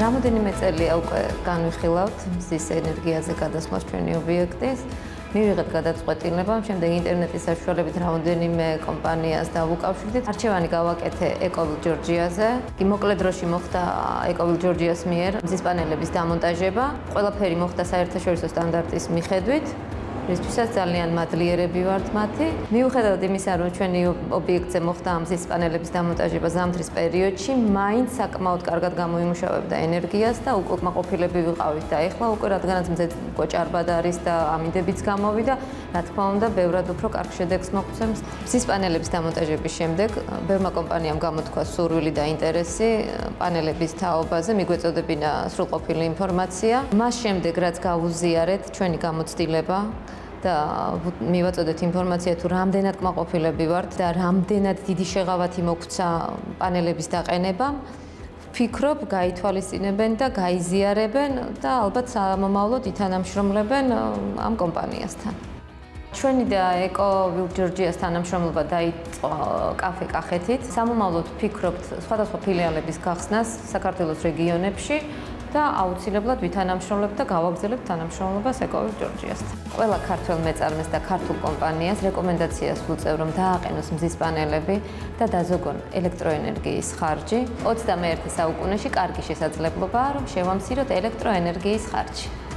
რამოდენიმე წელია უკვე განვიხილავთ მზის ენერგიაზე გადასვლას ჩვენი ობიექტის. მივიღეთ გადაწყვეტილება, შემდეგ ინტერნეტის საშუალებით რამოდენიმე კომპანიას დავუკავშირდით. არჩევანი გავაკეთე ეკოვილ ჯორჯიაზე. მოკლედ დროში მოხდა ეკოვილ ჯორჯიას მიერ მზის პანელების დამონტაჟება. ყველაფერი მოხდა საერთაშორისო სტანდარტის მიხედვით. რისთვისაც ძალიან მადლიერები ვართ მათი. მიუხედავად იმისა, რომ ჩვენი ობიექტზე მოხდა მზის პანელების დამონტაჟება ზამთრის პერიოდში, მაინც საკმაოდ კარგად გამოიმუშავებდა ენერგიას და უკვე კმაყოფილები ვიყავით და ეხლა უკვე რადგანაც მზე უკვე ჭარბად არის და ამინდებიც გამოვიდა, რა თქმა უნდა, ბევრად უფრო კარგ შედეგს მოგვცემს. მზის პანელების დამონტაჟების შემდეგ ბევრმა კომპანიამ გამოთქვა სურვილი და ინტერესი პანელების თაობაზე, მიგვეწოდებინა სრულყოფილი ინფორმაცია. მას შემდეგ, რაც გავუზიარეთ ჩვენი გამოცდილება და მივაწოდეთ ინფორმაცია თუ რამდენად კმაყოფილები ვართ და რამდენად დიდი შეღავათი მოგვცა პანელების დაყენებამ, ვფიქრობ, გაითვალისწინებენ და გაიზიარებენ და ალბათ სამომავლოდ ითანამშრომლებენ ამ კომპანიასთან. ჩვენი და ეკოვილ ჯორჯიას თანამშრომლობა დაიწყო კაფე კახეთით. სამომავლოდ ვფიქრობთ სხვადასხვა ფილიალების გახსნას საქართველოს რეგიონებში და აუცილებლად ვითანამშრომლებთ და გავაგრძელებთ თანამშრომლობას ეკოვილ ჯორჯიასთან. ყველა ქართველ მეწარმეს და ქართულ კომპანიას რეკომენდაციას ვუწევ, რომ დააყენოს მზის პანელები და დაზოგონ ელექტროენერგიის ხარჯი. 21 საუკუნეში კარგი შესაძლებლობაა, რომ შევამციროთ ელექტროენერგიის ხარჯი.